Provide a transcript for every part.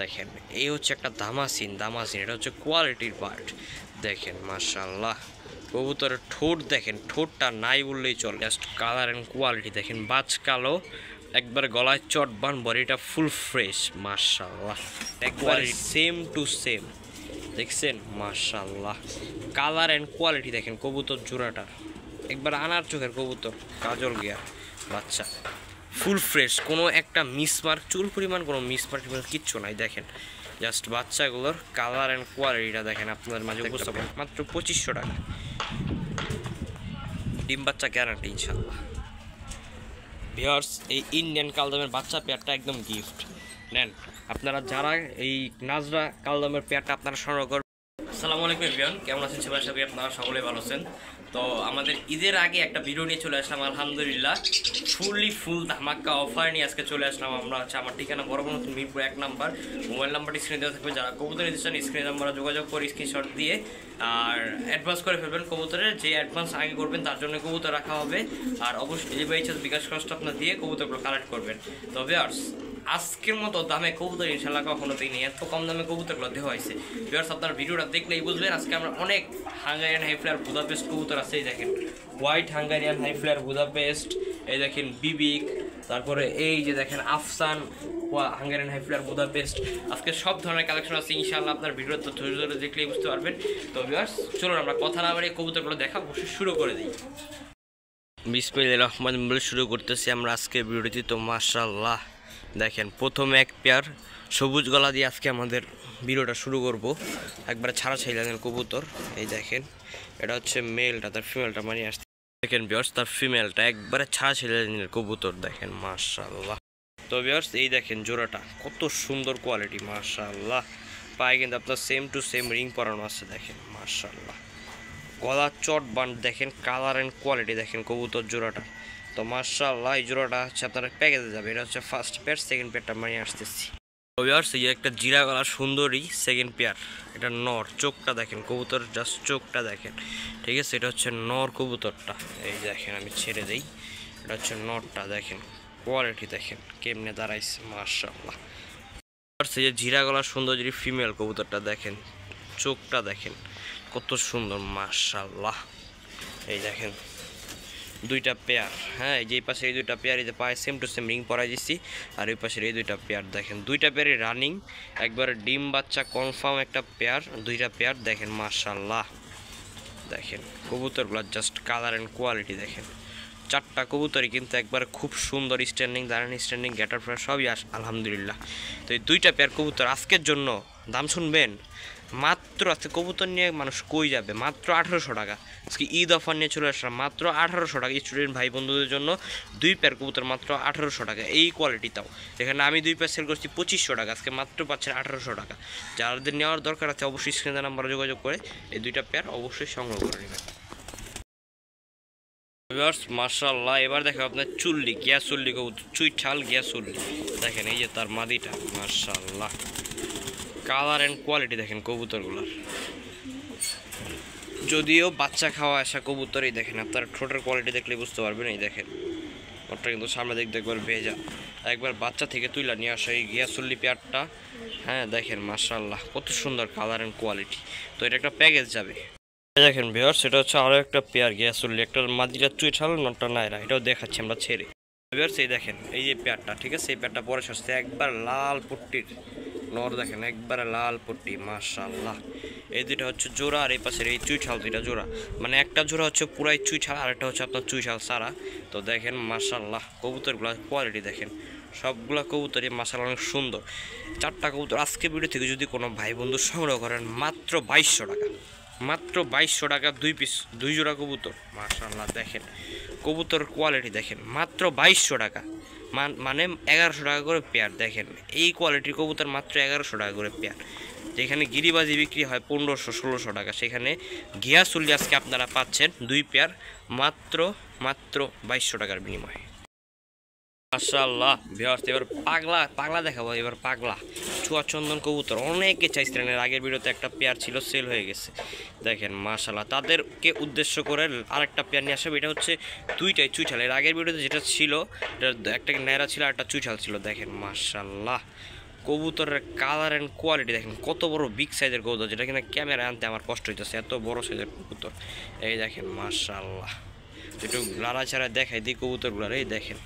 দেখেন এই হচ্ছে একটা দামাসিন, এটা হচ্ছে কোয়ালিটির পার্ট। দেখেন মাশাআল্লাহ, কবুতরের ঠোঁট দেখেন, ঠোঁটটা নাই বললেই চলে। জাস্ট কালার অ্যান্ড কোয়ালিটি দেখেন, বাজ কালো, একবার গলায় চট বান, বডিটা ফুল ফ্রেশ মাশাআল্লাহ, একবার সেম টু সেম। দেখছেন মাশাআল্লাহ, কালার অ্যান্ড কোয়ালিটি দেখেন কবুতর জোড়াটার, একবার আনার চোখের কবুতর, কাজল গিয়ার বাচ্চা, ফুল ফ্রেশ, কোনো একটা মিসমার্ক চুল পরিমাণ কোনো মিসমার্ক কিচ্ছু নাই। দেখেন জাস্ট বাচ্চাগুলোর কালার অ্যান্ড কোয়ালিটিটা দেখেন, আপনাদের মাঝে উপস্থাপন মাত্র 2500 টাকা, ডিম বাচ্চা গ্যারান্টি ইনশাল্লাহ। ভিউয়ার্স, এই ইন্ডিয়ান কালদমের বাচ্চা পেয়ারটা একদম গিফট নেন আপনারা যারা এই নাজরা কালদমের পেয়ারটা আপনারা সংগ্রহ করবেন। আসসালামু আলাইকুম এভরিওয়ান, কেমন আছেন সবাই? আশা করি আপনারা সকলে ভালো আছেন। তো আমাদের ঈদের আগে একটা ভিডিও নিয়ে চলে আসলাম, আলহামদুলিল্লাহ ফুল ধামাক্কা অফার নিয়ে আজকে চলে আসলাম আমরা। হচ্ছে আমার ঠিকানা বরাবর মিরপুর 1 নাম্বার, মোবাইল নাম্বারটি স্ক্রিনে দেওয়া থাকবে, যারা কবুতর নিতে চান স্ক্রিনে নাম্বারে যোগাযোগ করে স্ক্রিনশট দিয়ে আর অ্যাডভান্স করে ফেলবেন কবুতরের। যে অ্যাডভান্স আগে করবেন তার জন্য কবুতর রাখা হবে, আর অবশ্যই ডেলিভারি চার্জ বিকাশ খরচটা আপনার দিয়ে কবুতরগুলো কালেক্ট করবেন। তো ভিউয়ার্স, আজকের মতো দামে কবুতর ইনশাল্লাহ কখনো দিইনি, এত কম দামে কবুতরগুলো দেওয়া হয়েছে। ভিউয়ার্স, আপনার ভিডিওটা দেখলেই বুঝবেন আজকে আমরা অনেক হাঙ্গারিয়ান হাই ফ্লায়ার বুদাপেস্ট কবুতর আছে। এই দেখেন white Hungarian high flyer Budapest, এই দেখেন বিবিক, তারপরে এই যে দেখেন আফসান হাঙ্গারিয়ান হাই ফ্লায়ার বুদাপেস্ট। আজকে সব ধরনের কালেকশন আছে ইনশাআল্লাহ, আপনার ভিডিও তো ধৈর্য ধরে দেখলেই বুঝতে পারবেন। তো ভিউয়ার্স, চলুন আমরা কথা না বাড়িয়ে কবুতরগুলো দেখা অবশ্যই শুরু করে দিই। বিসমিল্লাহির রহমানির রহিম বলে শুরু করতেছি আমরা আজকে ভিডিওটি। তো মাশাআল্লাহ দেখেন, প্রথমে এক পেয়ার সবুজ গলা দিয়ে আজকে আমাদের ভিডিওটা শুরু করব। একবারে ছাড়া ছাইলেন কবুতর, এই দেখেন এটা হচ্ছে মেলটা, তার ফিমেলটা মানে আসছে। দেখেন ভিউয়ার্স, তার ফিমেলটা একবারে ছাড়া ছাইলেন কবুতর, দেখেন মাশাআল্লাহ। তো ভিউয়ার্স, এই দেখেন জোড়াটা কত সুন্দর কোয়ালিটি মাশাআল্লাহ, পায়ে কিন্তু আপনার সেম টু সেম রিং পরানো আছে। দেখেন মাশাআল্লাহ, গলা চট বান্ড দেখেন, কালার অ্যান্ড কোয়ালিটি দেখেন কবুতর জোড়াটা। তো মাশাআল্লাহ, এই জোড়াটা হচ্ছে আপনার প্যাকেজে যাবে। এটা হচ্ছে ফার্স্ট পেয়ার, সেকেন্ড পেয়ারটা মানে আসতেছি। ভিউয়ার্স, এই একটা জিরা গলা সুন্দরী সেকেন্ড পেয়ার, এটা নর, চোখটা দেখেন কবুতর, জাস্ট চোখটা দেখেন, ঠিক আছে। এটা হচ্ছে নর কবুতরটা, এই দেখেন আমি ছেড়ে দেই, এটা হচ্ছে নরটা, দেখেন কোয়ালিটি দেখেন কেমনে দাঁড়াইছে মাশাআল্লাহ। এই যে জিরা গলা সুন্দরী ফিমেল কবুতরটা দেখেন, চোখটা দেখেন কত সুন্দর মাশাআল্লাহ। এই দেখেন দুইটা পেয়ার, হ্যাঁ এই যে পাশে এই দুইটা পেয়ার, এই যে পায়ে সেম টু সেম রিং পরাই দিচ্ছি, আর ওই পাশের এই দুইটা পেয়ার দেখেন, দুইটা পেয়ারই রানিং, একবারে ডিম বাচ্চা কনফার্ম একটা পেয়ার, দুইটা পেয়ার দেখেন মাশাআল্লাহ। দেখেন কবুতরগুলো জাস্ট কালার অ্যান্ড কোয়ালিটি দেখেন, চারটা কবুতরই কিন্তু একবার খুব সুন্দর স্ট্যান্ডিং, দাঁড়ানি স্ট্যান্ডিং, গ্যাটার ফ্লার সবই আলহামদুলিল্লাহ। তো এই দুইটা পেয়ার কবুতর আজকের জন্য দাম শুনবেন মাত্র, আজকে কবুতর নিয়ে মানুষ কই যাবে, মাত্র 1800 টাকা। আজকে ঈদ অফার নিয়ে চলে আসলাম মাত্র 1800 টাকা, স্টুডেন্ট ভাই বন্ধুদের জন্য দুই পেয়ার কবুতর মাত্র 1800 টাকা, এই কোয়ালিটিটাও। যেখানে আমি দুই পেয়ার সেল করছি 2500 টাকা, আজকে মাত্র পাচ্ছেন 1800 টাকা। যাদের নেওয়ার দরকার আছে অবশ্যই স্ক্রিনে নাম্বারে যোগাযোগ করে এই দুইটা পেয়ার অবশ্যই সংগ্রহ করে নেবেন। মাশাআল্লাহ, এবার দেখো আপনার চুল্লি, গিয়া চুল্লি কবুতর, চুইঠাল গিয়া চুল্লি, দেখেন এই যে তার মাদিটা মাশাআল্লাহ, কালার অ্যান্ড কোয়ালিটি দেখেন কবুতরগুলোর, যদিও বাচ্চা খাওয়া আসা কবুতরই দেখেন, আপনার ঠোঁটের কোয়ালিটি দেখলে বুঝতে পারবেন। এই দেখেন ওটা কিন্তু সামনে দেখতে একবার ভেজা, একবার বাচ্চা থেকে তুইলা নিয়ে আসা এই গিয়া চুল্লি পেয়ারটা, হ্যাঁ দেখেন মাশাআল্লাহ কত সুন্দর কালার অ্যান্ড কোয়ালিটি। তো এটা একটা প্যাকেজ যাবে। দেখেন ভিউয়ার্স, এটা হচ্ছে আরও একটা পেয়ার গ্যাসুল্লি, একটা মাদিটা চুইঠাল, নটটা নাইরা, এটাও দেখাচ্ছি আমরা ছেড়ে। ভিউয়ার্স, এই দেখেন এই যে পেয়ারটা, ঠিক আছে, এই পেয়ারটা পরে আসছে একবার লাল পট্টির নর, দেখেন একবারে লাল পট্টি মাশাআল্লাহ। এই দুইটা হচ্ছে জোড়া, আর এই পাশের এই চুইঠাল দুইটা জোড়া, মানে একটা জোড়া হচ্ছে পুরাই চুইঠাল, আর একটা হচ্ছে আপনার চুইঠাল সারা। তো দেখেন মাশাআল্লাহ কবুতরগুলো কোয়ালিটি দেখেন, সবগুলা কবুতরই মাশাআল্লাহ অনেক সুন্দর। চারটা কবুতর আজকে ভিডিও থেকে যদি কোনো ভাই বন্ধু সংগ্রহ করেন মাত্র 2200 টাকা, মাত্র 2200 টাকা দুই পিস, দুই জোড়া কবুতর মাশাআল্লাহ। দেখেন কবুতর কোয়ালিটি দেখেন, মাত্র 2200 টাকা, মানে 1100 টাকা করে পেয়ার। দেখেন এই কোয়ালিটির কবুতর মাত্র 1100 টাকা করে পেয়ার। যেখানে গিরিবাজি বিক্রি হয় 1500-1600 টাকা, সেখানে গিয়াসুল্লি আজকে আপনারা পাচ্ছেন দুই পেয়ার মাত্র 2200 টাকার বিনিময়ে মাশাআল্লাহ। ভিউয়ার্স, এবার পাগলা দেখাবো, এবার পাগলা চুয়াচন্দন কবুতর অনেকে চাইছিলেন, এর আগের ভিডিওতে একটা পেয়ার ছিল সেল হয়ে গেছে। দেখেন মাশাআল্লাহ, তাদেরকে উদ্দেশ্য করে আরেকটা পেয়ার নিয়ে আসবে। এটা হচ্ছে দুইটাই চুইঠাল, এর আগের ভিডিওতে যেটা ছিল এটা একটা ন্যাড়া ছিল আর একটা চুইঠাল ছিল। দেখেন মাশাআল্লাহ কবুতরের কালার অ্যান্ড কোয়ালিটি দেখেন, কত বড় বিগ সাইজের কবুতর, যেটা কিনা ক্যামেরা আনতে আমার কষ্ট হইতেছে, এত বড় সাইজের কবুতর। এই দেখেন মাশাআল্লাহ, একটু লাড়াচাড়া দেখাই দিই কবুতরগুলোর, এই দেখেন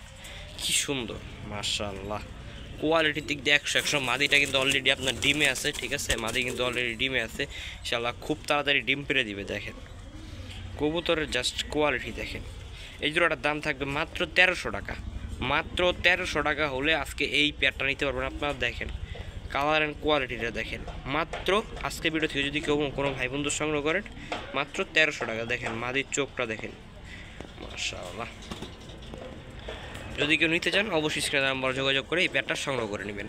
কি সুন্দর মাশাআল্লাহ। কোয়ালিটির দিক দিয়ে 100 মাদিটা কিন্তু অলরেডি আপনার ডিমে আছে, ঠিক আছে, মাদি কিন্তু অলরেডি ডিমে আছে, ইনশাআল্লাহ খুব তাড়াতাড়ি ডিম পেড়ে দিবে। দেখেন কবুতরের জাস্ট কোয়ালিটি দেখেন। এই জোড়াটার দাম থাকবে মাত্র 1300 টাকা, মাত্র 1300 টাকা হলে আজকে এই পেয়ারটা নিতে পারবেন আপনারা। দেখেন কালার অ্যান্ড কোয়ালিটিটা দেখেন, মাত্র আজকে ভিডিও থেকে যদি কেউ কোনো ভাই বন্ধু সংগ্রহ করেন মাত্র 1300 টাকা। দেখেন মাদির চোখটা দেখেন মাশাআল্লাহ। যদি কেউ নিতে চান অবশ্যই স্ক্রিনে নাম্বার যোগাযোগ করে এই পেয়ারটা সংগ্রহ করে নেবেন।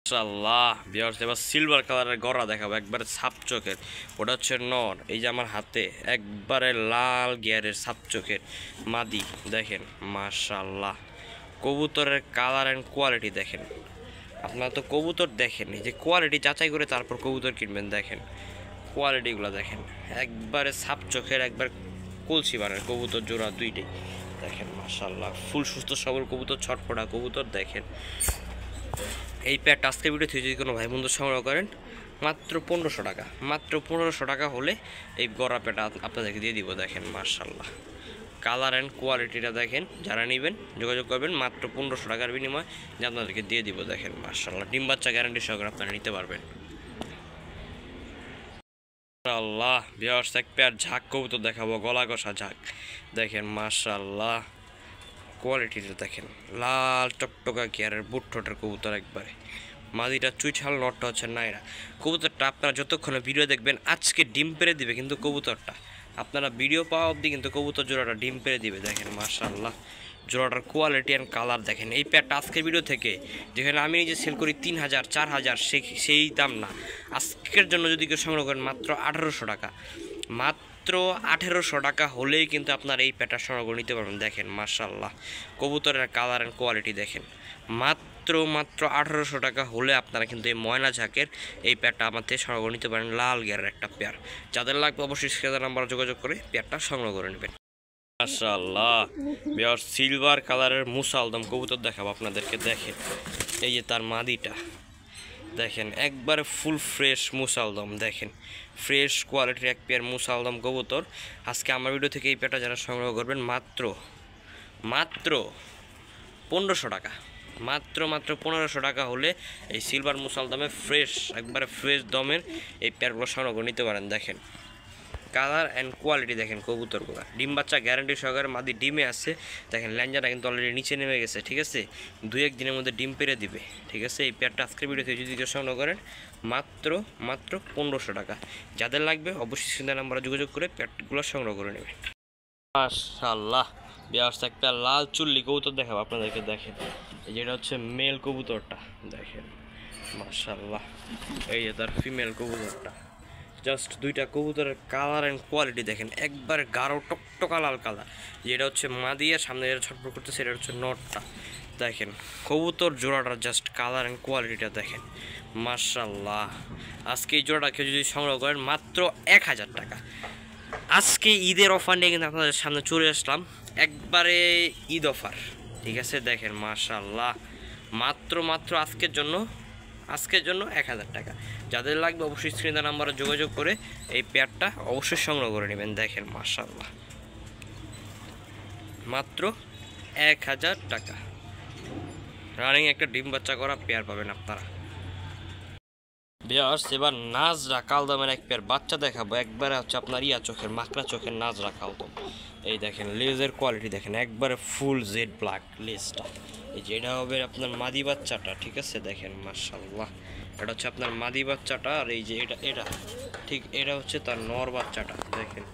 মাশাআল্লাহ ভিউয়ার্স, এবার সিলভার কালারের গড়া দেখাবো, একবারে ছাপ চোখের, ওটা হচ্ছে নর। এই যে আমার হাতে একবারে লাল গিয়ারের ছাপ চোখের মাদি, দেখেন মাশাআল্লাহ। কবুতরের কালার অ্যান্ড কোয়ালিটি দেখেন, আপনারা তো কবুতর দেখেন, এই যে কোয়ালিটি যাচাই করে তারপর কবুতর কিনবেন। দেখেন কোয়ালিটিগুলো দেখেন, একবারে ছাপ চোখের, একবার কলসি বানের কবুতর জোড়া দুইটাই দেখেন মাশাআল্লাহ, ফুল সুস্থ সবল কবুতর, ছটফটা কবুতর। দেখেন এই পেয়ারটা আজকে ভিডিও থেকে যদি কোনো ভাই বন্ধু সংগ্রহ করেন মাত্র 1500 টাকা, মাত্র 1500 টাকা হলে এই গড়া পেটা আপনাদেরকে দিয়ে দিব। দেখেন মাশাআল্লাহ, কালার অ্যান্ড কোয়ালিটিটা দেখেন, যারা নেবেন যোগাযোগ করবেন, মাত্র 1500 টাকার বিনিময়ে যে আপনাদেরকে দিয়ে দিব। দেখেন মাশাআল্লাহ, ডিম বাচ্চা গ্যারান্টি সহকারে আপনারা নিতে পারবেন। মাশাআল্লাহ ভিউয়ার্স, এক পেয়ার ঝাঁক কবুতর দেখাবো, গলা কষা ঝাঁক। দেখেন মাশাআল্লাহ কোয়ালিটিটা দেখেন, লাল টকটকা গিয়ারের বুটঠোঁটের কবুতর একবারে, মাদিটা চুইঠাল, নটটা হচ্ছে নাইরা। কবুতরটা আপনারা যতক্ষণে ভিডিও দেখবেন আজকে ডিম পেড়ে দিবে, কিন্তু কবুতরটা আপনারা ভিডিও পাওয়া অবধি কিন্তু কবুতর জোড়াটা ডিম পেড়ে দিবে। দেখেন মাশাআল্লাহ, জোড়াটার কোয়ালিটি অ্যান্ড কালার দেখেন। এই পেয়ারটা আজকের ভিডিও থেকে যেখানে আমি নিজে সেল করি 3000 4000 সেই দাম না, আজকের জন্য যদি কেউ সংগ্রহ করেন মাত্র 1800 টাকা, মাত্র 1800 টাকা হলেই কিন্তু আপনার এই পেয়ারটা সংগ্রহ করে নিতে পারবেন। দেখেন মাশাআল্লাহ, কবুতরের কালার অ্যান্ড কোয়ালিটি দেখেন, মাত্র 1800 টাকা হলে আপনারা কিন্তু এই ময়না ঝাঁকের এই পেয়ারটা আমার থেকে সংগ্রহ করে নিতে পারেন। লাল গিয়ারের একটা পেয়ার, যাদের লাগবে অবশ্যই স্ক্রিনে নাম্বার যোগাযোগ করে পেয়ারটা সংগ্রহ করে নেবেন। মাশাআল্লাহ ভিউয়ার্স, সিলভার কালারের মুসালদম কবুতর দেখাবো আপনাদেরকে। দেখেন এই যে তার মাদিটা দেখেন, একবারে ফুল ফ্রেশ মুসালদম, দেখেন ফ্রেশ কোয়ালিটির এক পেয়ার মুসালদম কবুতর। আজকে আমার ভিডিও থেকে এই পেয়ারটা যারা সংগ্রহ করবেন মাত্র 1500 টাকা, মাত্র 1500 টাকা হলে এই সিলভার মুসালদমে ফ্রেশ, একবারে ফ্রেশ দমের এই পেয়ারগুলো সংগ্রহ করে নিতে পারেন। দেখেন কালার অ্যান্ড কোয়ালিটি দেখেন কবুতরগুলো, ডিম বাচ্চা গ্যারান্টি সহকারে, মাদি ডিমে আছে। দেখেন ল্যাঞ্জাটা কিন্তু অলরেডি নিচে নেমে গেছে, ঠিক আছে, 2-1 দিনের মধ্যে ডিম পেড়ে দিবে, ঠিক আছে। এই পেয়ারটা আজকের ভিডিও থেকে যদি কেউ সংগ্রহ করেন মাত্র 1500 টাকা। যাদের লাগবে অবশ্যই স্ক্রিনে নাম্বারে যোগাযোগ করে পেয়ারগুলো সংগ্রহ করে নেবেন। মাশাআল্লাহ ভিউয়ার্স, একটা লাল চুল্লি কবুতর দেখাবো আপনাদেরকে। দেখেন এই যেটা হচ্ছে মেল কবুতরটা, দেখেন মাশাআল্লাহ। এই যে তার ফিমেল কবুতরটা, জাস্ট দুইটা কবুতরের কালার অ্যান্ড কোয়ালিটি দেখেন, একবারে গাঢ় টকটকা লাল কালার। যেটা হচ্ছে মাদিয়া, সামনে যেটা ছটফট করতেছে এটা হচ্ছে নটটা। দেখেন কবুতর জোড়াটার জাস্ট কালার অ্যান্ড কোয়ালিটিটা দেখেন মাশাআল্লাহ। আজকে এই জোড়াটা কেউ যদি সংগ্রহ করেন মাত্র 1000 টাকা। আজকে ঈদের অফার নিয়ে কিন্তু আপনাদের সামনে চলে আসলাম, একবারে ঈদ অফার, ঠিক আছে। দেখেন মাশাআল্লাহ, মাত্র আজকের জন্য 1000 টাকা। যাদের লাগবে অবশ্যই স্ক্রিনে নাম্বারে যোগাযোগ করে এই পেয়ারটা অবশ্যই সংগ্রহ করে নেবেন। দেখেন মাশাআল্লাহ, মাত্র 1000 টাকা রানিং একটা ডিম বাচ্চা করা পেয়ার পাবেন আপনারা। ভিউয়ার্স, এবার নাজরা কালদমের এক পেয়ার বাচ্চা দেখাবো, একবারে হচ্ছে আপনার ইয়া চোখের, মাকড়া চোখের নাজরা কালদম। এই দেখেন লেজের কোয়ালিটি দেখেন, একবারে ফুল জেড ব্ল্যাক লেজটা। এই যে এটা হবে আপনার মাদি বাচ্চাটা, ঠিক আছে। দেখেন মাশাআল্লাহ, এটা হচ্ছে আপনার মাদি বাচ্চাটা, আর এই যে এটা ঠিক এটা হচ্ছে তার নর বাচ্চাটা। দেখেন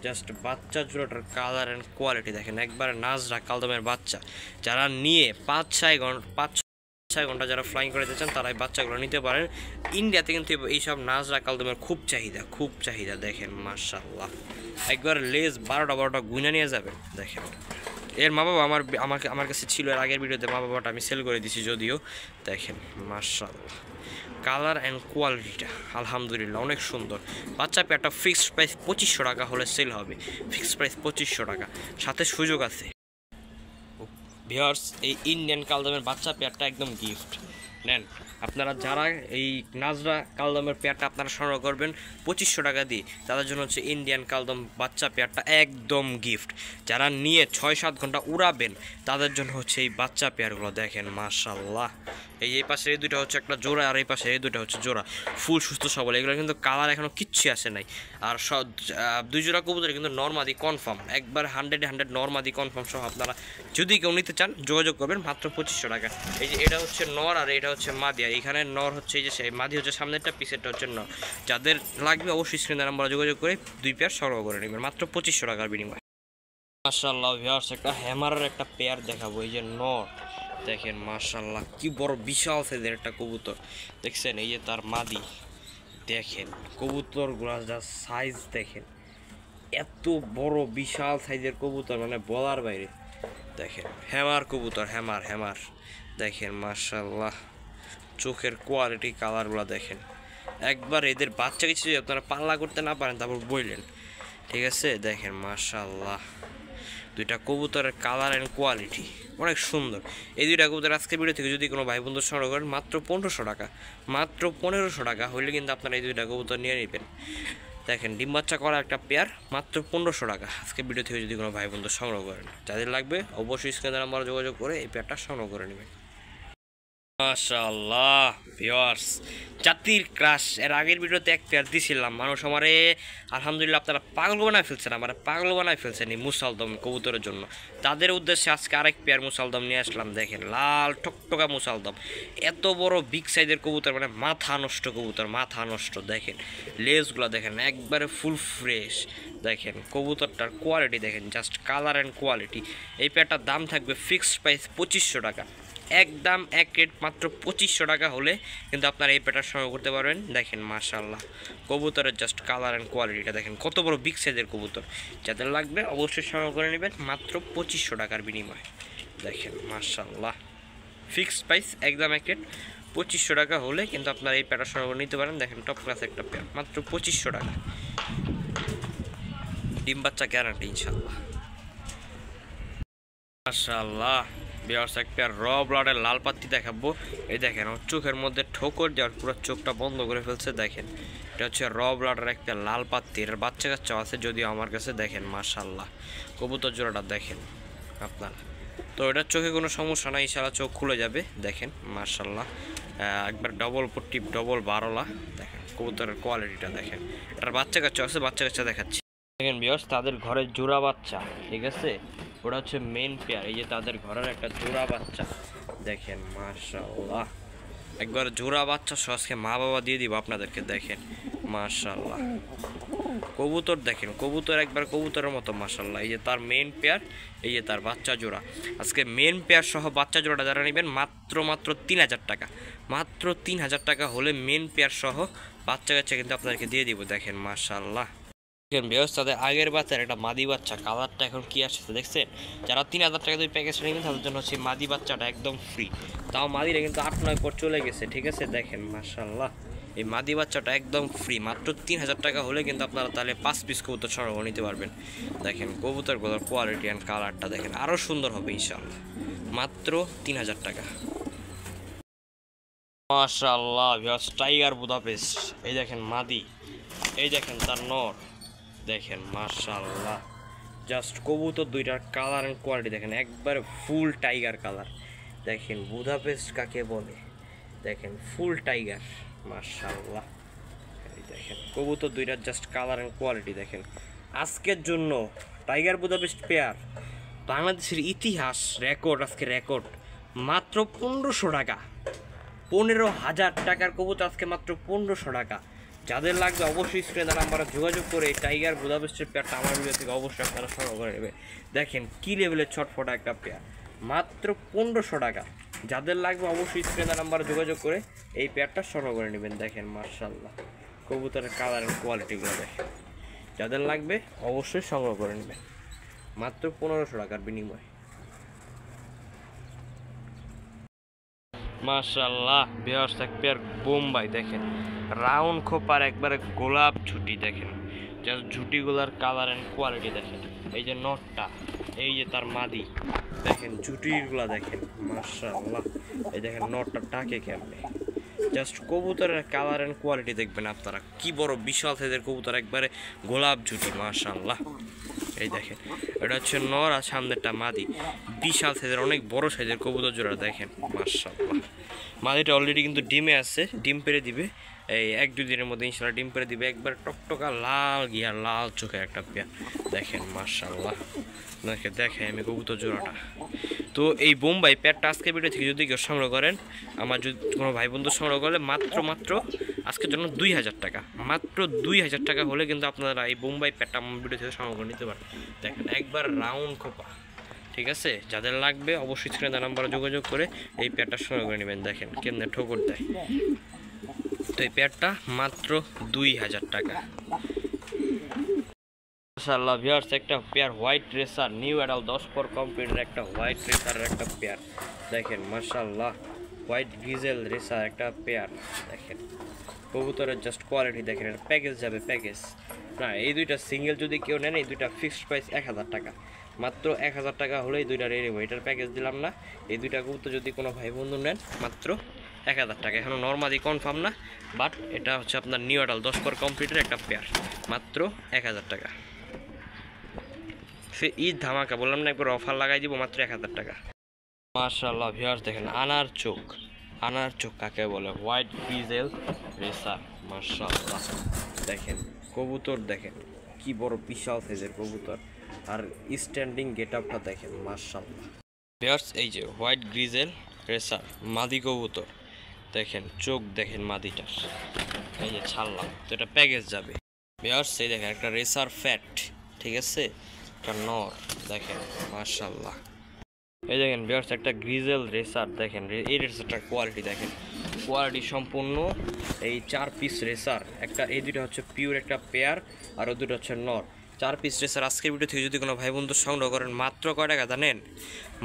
জাস্ট বাচ্চা জোড়াটার কালার অ্যান্ড কোয়ালিটি দেখেন, একবারে নাজরা কালদমের বাচ্চা। যারা নিয়ে 5-6 ঘন্টা যারা ফ্লাইং করে চান তারা এই বাচ্চাগুলো নিতে পারেন। ইন্ডিয়াতে কিন্তু এইসব নাজরা কালদমের খুব চাহিদা। দেখেন মাশাআল্লাহ, একবার লেজ 12টা গুইনা নিয়ে যাবেন। দেখেন এর মা বাবা আমার কাছে ছিল, এর আগের ভিডিওতে মা বাবাটা আমি সেল করে দিছি যদিও। দেখেন মাশাআল্লাহ, কালার অ্যান্ড কোয়ালিটিটা আলহামদুলিল্লাহ অনেক সুন্দর। বাচ্চা পেয়ারটা ফিক্সড প্রাইস 2500 টাকা হলে সেল হবে, ফিক্সড প্রাইস 2500 টাকা, সাথে সুযোগ আছে। ভিউয়ার্স, এই ইন্ডিয়ান কালদমের বাচ্চা পেয়ারটা একদম গিফট নেন। আপনারা যারা এই নাজরা কালদমের পেয়ারটা আপনারা সংগ্রহ করবেন 2500 টাকা দিয়ে, তাদের জন্য হচ্ছে ইন্ডিয়ান কালদম বাচ্চা পেয়ারটা একদম গিফট। যারা নিয়ে 6-7 ঘন্টা উড়াবেন তাদের জন্য হচ্ছে এই বাচ্চা পেয়ারগুলো। দেখেন মাশাআল্লাহ, এই পাশে এই দুটো হচ্ছে একটা জোড়া, আর এই পাশে এই দুটো হচ্ছে জোড়া, ফুল সুস্থ সবল। এগুলো কিন্তু কালার এখনো কিচ্ছু আসে নাই। আর সব 2 জোড়া কবুতর কিন্তু নরমাদি কনফার্ম, একবার 100 নরমাদি কনফার্ম সহ। আপনারা যদি কেউ নিতে চান যোগাযোগ করবেন মাত্র 2500 টাকা। এই যে এটা হচ্ছে নর আর এটা হচ্ছে মাদি, আর এখানে নর হচ্ছে এই যে সেই মাদি হচ্ছে সামনেরটা, পিছেরটা হচ্ছে নর। যাদের লাগবে অবশ্যই স্ক্রিনে নাম্বারে যোগাযোগ করে 2 পেয়ার সংগ্রহ করে নেবেন মাত্র 2500 টাকার বিনিময়ে। মাশাআল্লাহ ভিউয়ার্স, একটা হ্যামারের একটা পেয়ার দেখাবো। এই যে নর দেখেন মাশাআল্লাহ, কি বড় বিশাল সাইজের একটা কবুতর দেখছেন। এই যে তার মাদি দেখেন, কবুতরগুলো যা সাইজ দেখেন, এত বড় বিশাল সাইজের কবুতর মানে বলার বাইরে। দেখেন হ্যামার কবুতর, হ্যামার দেখেন মাশাআল্লাহ, চোখের কোয়ালিটি, কালারগুলো দেখেন। একবার এদের বাচ্চা কিছু যদি আপনারা পাল্লা করতে না পারেন তারপর বললেন, ঠিক আছে। দেখেন মাশাআল্লাহ, দুইটা কবুতরের কালার অ্যান্ড কোয়ালিটি অনেক সুন্দর। এই দুইটা কবুতর আজকে ভিডিও থেকে যদি কোনো ভাই বন্ধু সংগ্রহ করেন মাত্র 1500 টাকা, মাত্র 1500 টাকা হলে কিন্তু আপনারা এই দুইটা কবুতর নিয়ে নেবেন। দেখেন ডিম বাচ্চা করা একটা পেয়ার মাত্র 1500 টাকা আজকে ভিডিও থেকে যদি কোনো ভাই বন্ধু সংগ্রহ করেন। যাদের লাগবে অবশ্যই স্ক্রিনে নাম্বারে যোগাযোগ করে এই পেয়ারটা সংগ্রহ করে নেবেন। মাশাআল্লাহ ভিউয়ার্স, জাতির ক্রাশ, এর আগের ভিডিওতে এক পেয়ার দিছিলাম, মানুষ আমারে আলহামদুলিল্লাহ আপনারা পাগল বানায় ফেলছেন, আমার পাগল বানায় ফেলছেন এই মুসালদম কবুতরের জন্য। তাদের উদ্দেশ্যে আজকে আরেক পেয়ার মুসালদম নিয়ে আসলাম। দেখেন লাল টকটকা মুসালদম, এত বড় বিগ সাইজের কবুতর মানে মাথা নষ্ট কবুতর, মাথা নষ্ট। দেখেন লেজগুলো দেখেন একবারে ফুল ফ্রেশ। দেখেন কবুতরটার কোয়ালিটি দেখেন, জাস্ট কালার অ্যান্ড কোয়ালিটি। এই পেয়ারটার দাম থাকবে ফিক্সড প্রাইস 2500 টাকা, একদম এক রেট মাত্র 2500 টাকা হলে কিন্তু আপনারা এই পেটার সংগ্রহ করতে পারবেন। দেখেন মাশাআল্লাহ, কবুতরের জাস্ট কালার অ্যান্ড কোয়ালিটিটা দেখেন, কত বড় বিগ সাইজের কবুতর। যাদের লাগবে অবশ্যই সংগ্রহ করে নেবেন মাত্র 2500 টাকার বিনিময়ে। দেখেন মাশাআল্লাহ, ফিক্সড প্রাইস একদম এক রেট 2500 টাকা হলে কিন্তু আপনারা এই পেটার সংগ্রহ নিতে পারেন। দেখেন টপ ক্লাস একটা পেয়ার মাত্র 2500 টাকা, ডিম বাচ্চা গ্যারান্টি ইনশাআল্লাহ। মাশাআল্লাহ ভিউয়ার্স, একটা র ব্লাডের লাল পাত্তি দেখাবো। এই দেখেন ওর চোখের মধ্যে ঠোকর দেওয়ার পুরো চোখটা বন্ধ করে ফেলছে। দেখেন এটা হচ্ছে র ব্লাডের একটা লাল পাত্তি, এর বাচ্চা কাচ্চা আছে যদিও আমার কাছে। দেখেন মাশাআল্লাহ, কবুতর জোড়াটা দেখেন আপনারা। তো এটার চোখে কোনো সমস্যা নাই, ইনশাআল্লাহ চোখ খুলে যাবে। দেখেন মাশাআল্লাহ, একবার ডবল পট্টি, ডবল বারোলা। দেখেন কবুতরের কোয়ালিটিটা দেখেন। এটার বাচ্চা কাচ্চা আছে, বাচ্চা কাচ্চা দেখাচ্ছি। দেখেন ভিউয়ার্স, তাদের ঘরের জোড়া বাচ্চা, ঠিক আছে, ওটা হচ্ছে মেন পেয়ার। এই যে তাদের ঘরের একটা জোড়া বাচ্চা দেখেন মাশাআল্লাহ, একবার জোড়া বাচ্চা সহজকে মা বাবা দিয়ে দিব আপনাদেরকে। দেখেন মাশাআল্লাহ, কবুতর দেখেন, কবুতর একবার কবুতরের মতো মাশাআল্লাহ। এই যে তার মেন পেয়ার, এই যে তার বাচ্চা জোড়া। আজকে মেন পেয়ার সহ বাচ্চা জোড়াটা যারা নেবেন মাত্র 3000 টাকা, মাত্র 3000 টাকা হলে মেন পেয়ার সহ বাচ্চা কাচ্চা কিন্তু আপনাদেরকে দিয়ে দিব। দেখেন মাশাআল্লাহ, তাদের আগের বাচ্চার একটা মাদি বাচ্চা, কালারটা এখন কি আসছে দেখছেন। যারা 3000 টাকা দিয়ে প্যাকেজ নেবেন তাদের জন্য হচ্ছে মাদি বাচ্চাটা একদম ফ্রি, তাও মাদিরা কিন্তু 8-9 পর চলে গেছে, ঠিক আছে। দেখেন মাশাআল্লাহ, এই মাদি বাচ্চাটা একদম ফ্রি, মাত্র 3000 টাকা হলে কিন্তু আপনারা তাহলে 5 পিস কবুতর সংগ্রহ নিতে পারবেন। দেখেন কবুতরগুলোর কোয়ালিটি অ্যান্ড কালারটা দেখেন, আরও সুন্দর হবে ইনশাআল্লাহ, মাত্র 3000 টাকা। মাশাআল্লাহ ভিউয়ার্স, টাইগার বুদাপেস্ট, এই দেখেন মাদি, এই দেখেন তার নর। দেখেন মাশাআল্লাহ, জাস্ট কবুতর দুইটার কালার এন্ড কোয়ালিটি দেখেন, একবারে ফুল টাইগার কালার। দেখেন বুদাপেস্ট কাকে বলে, দেখেন ফুল টাইগার মাশাআল্লাহ। দেখেন কবুতর দুইটার জাস্ট কালার এন্ড কোয়ালিটি দেখেন। আজকের জন্য টাইগার বুদাপেস্ট পেয়ার বাংলাদেশের ইতিহাস রেকর্ড, আজকে রেকর্ড মাত্র 1500 টাকা, 15,000 টাকার কবুতর আজকে মাত্র 1500 টাকা। যাদের লাগবে অবশ্যই স্ক্রিনে নাম্বারে যোগাযোগ করে টাইগার বুদাপেস্টের পেয়ারটা আমার ভিডিও থেকে অবশ্যই আপনারা সংগ্রহ করে নেবে। দেখেন কি লেভেলের ছটফটা একটা পেয়ার, মাত্র 1500 টাকা। যাদের লাগবে অবশ্যই স্ক্রিনে নাম্বারে যোগাযোগ করে এই পেয়ারটা সংগ্রহ করে নেবেন। দেখেন মাশাআল্লাহ, কবুতরের কালার এন্ড কোয়ালিটিগুলো দেখেন। যাদের লাগবে অবশ্যই সংগ্রহ করে নেবেন মাত্র 1500 টাকার বিনিময়ে। মাশাআল্লাহ ভিউয়ার্স, এক পেয়ার বোম্বাই দেখেন, রাউন্ড খোপার একবারে গোলাপ ঝুটি। দেখেন জাস্ট ঝুটিগুলার কালার এন্ড কোয়ালিটি দেখেন। এই যে নটটা, এই যে তার মাদি, দেখেন ঝুটিগুলা দেখেন মাশাআল্লাহ। এই দেখেন নটটা টাকে কেমনে, জাস্ট কবুতরের কালার অ্যান্ড কোয়ালিটি দেখবেন আপনারা, কি বড় বিশাল সাইজের কবুতর, একবারে গোলাপ জুটি মাশাআল্লাহ। এই দেখেন এটা হচ্ছে নর আর সামনেরটা মাদি, বিশাল সাইজের অনেক বড় সাইজের কবুতর জোড়া দেখেন মাশাআল্লাহ। মাদিটা অলরেডি কিন্তু ডিমে আছে, ডিম পেড়ে দিবে এই 1-2 দিনের মধ্যে ইনশাআল্লাহ ডিম পেড়ে দিবে। একবার টকটকা লাল গিয়া লাল চোখে একটা পেয়ার দেখেন মাশাআল্লাহ। দেখে আমি কবুতর জোড়াটা। তো এই বোম্বাই পেয়ারটা আজকে ভিডিও থেকে যদি কেউ সংগ্রহ করেন, আমার যদি কোনো ভাই বন্ধু সংগ্রহ করলে মাত্র আজকের জন্য 2000 টাকা, মাত্র 2000 টাকা হলে কিন্তু আপনারা এই বোম্বাই পেয়ারটা আমার ভিডিও থেকে সংগ্রহ করে নিতে পারেন। দেখেন একবার রাউন্ড খোপা, ঠিক আছে? যাদের লাগবে অবশ্যই স্ক্রিনে নাম্বারে যোগাযোগ করে এই পেয়ারটা সংগ্রহ করে নেবেন। দেখেন কেমনে ঠোকর দেয়। তো এই পেয়ারটা মাত্র 2000 টাকা। মাশাআল্লাহ ভিউয়ার্স, একটা pair white racer new adult 10 পর কম্পিউটার একটা হোয়াইট রেসারের একটা পেয়ার দেখেন মাশাআল্লাহ। হোয়াইট গ্রিজেল রেসার একটা পেয়ার দেখেন, কবুতরের জাস্ট কোয়ালিটি দেখেন। এটা প্যাকেজ যাবে, প্যাকেজ না, এই দুইটা সিঙ্গেল যদি কেউ নেন এই দুইটা ফিক্সড প্রাইস 1000 টাকা, মাত্র 1000 টাকা হলেই দুইটা রেডি নেবো। এটার প্যাকেজ দিলাম না, এই দুইটা কবুতর যদি কোনো ভাই বন্ধু নেন মাত্র 1000 টাকা। এখনও নর্মালি কনফার্ম না, বাট এটা হচ্ছে আপনার নিউ অ্যাডাল 10 পর কম্পিউটার একটা পেয়ার, মাত্র 1000 টাকা। সে ঈদ ধামাকা বললাম না, একবার অফার লাগাই দিব মাত্র 1000 টাকা। মাশাআল্লাহ ভিউয়ার্স দেখেন আনার চোখ কাকে বলে, হোয়াইট গ্রিজেল রেসার মাশাআল্লাহ। দেখেন কবুতর দেখেন কি বড় বিশাল সাইজের কবুতর, আর স্ট্যান্ডিং গেট আপটা দেখেন মাশাআল্লাহ। ভিউয়ার্স এই যে হোয়াইট গ্রিজেল রেসার মাদি কবুতর দেখেন, চোখ দেখেন মাদিটার, এই যে ছাড়লাম। তো এটা প্যাকেজ যাবে ভিউয়ার্স। এই দেখেন একটা রেসার ফ্যাট, ঠিক আছে, একটা নর দেখেন মাশাআল্লাহ। এই দেখেন ভিউয়ার্স একটা গ্রিজেল রেসার দেখেন, এই রেসারটার কোয়ালিটি দেখেন, কোয়ালিটি সম্পূর্ণ। এই 4 পিস রেসার একটা, এই দুটো হচ্ছে পিওর একটা পেয়ার, আর ওই দুটো হচ্ছে নর। 4 পিস রেসার আজকের ভিডিও থেকে যদি কোনো ভাই বন্ধু সংগ্রহ করেন মাত্র কয় টাকা জানেন?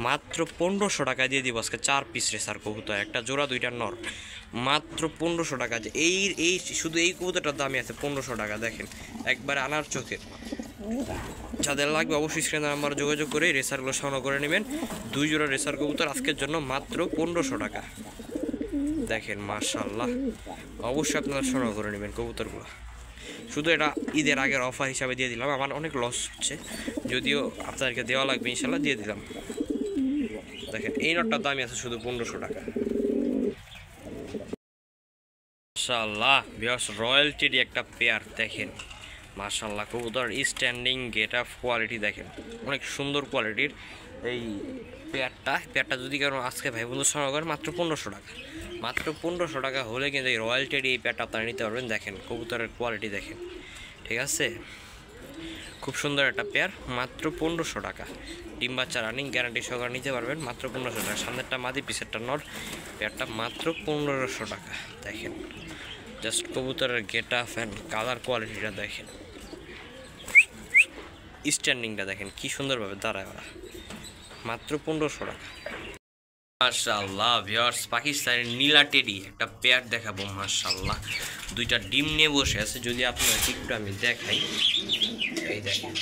মাত্র 1500 টাকা দিয়ে দিব আজকে। 4 পিস রেসার কবুতর, একটা জোড়া দুইটা নর, মাত্র 1500 টাকা। এই শুধু এই কবুতরটার দামই আছে 1500 টাকা দেখেন, একবারে আনার চোখের। যাদের লাগবে অবশ্যই স্ক্রিনে নাম্বার যোগাযোগ করে রেসারগুলো সংগ্রহ করে নেবেন। 2 জোড়া রেসার কবুতর আজকের জন্য মাত্র 1500 টাকা দেখেন মাশাআল্লাহ। অবশ্যই আপনারা সংগ্রহ করে নেবেন কবুতরগুলো। শুধু এটা ঈদের আগের অফার হিসাবে দিয়ে দিলাম, আমার অনেক লস হচ্ছে, যদিও আপনাদেরকে দেওয়া লাগবে ইনশাল্লাহ দিয়ে দিলাম। দেখেন এই নটটার দামই আছে শুধু 1500 টাকা মাশাআল্লাহ। ভিউয়ার্স রয়্যাল টেডি একটা পেয়ার দেখেন মাশাআল্লাহ, কবুতর স্ট্যান্ডিং গেট আপ কোয়ালিটি দেখেন, অনেক সুন্দর কোয়ালিটির এই পেয়ারটা যদি কারণ আজকে ভাই বন্ধু সংগ্রহ করেন মাত্র 1500 টাকা, মাত্র 1500 টাকা হলে কিন্তু এই রয়্যাল টেডি এই পেয়ারটা আপনারা নিতে পারবেন। দেখেন কবুতরের কোয়ালিটি দেখেন, ঠিক আছে, খুব সুন্দর একটা পেয়ার, মাত্র 1500 টাকা। ডিম বাচ্চা রানিং গ্যারান্টি সহকারে নিতে পারবেন মাত্র 1500 টাকা। সামনেরটা মাদি পিছেরটা নর, পেয়ারটা মাত্র 1500 টাকা দেখেন। জাস্ট কবুতরের গেট আপ অ্যান্ড কালার কোয়ালিটিটা দেখেন, স্ট্যান্ডিংটা দেখেন কি সুন্দরভাবে দাঁড়ায় ওরা, মাত্র 1500 টাকা মাশাআল্লাহ। ভিউয়ার্স পাকিস্তানের নীলা টেডি একটা পেয়ার দেখাবো মাশাআল্লাহ, দুইটা ডিম নিয়ে বসে আছে, যদি আপনার একটু আমি দেখাই। এই দেখেন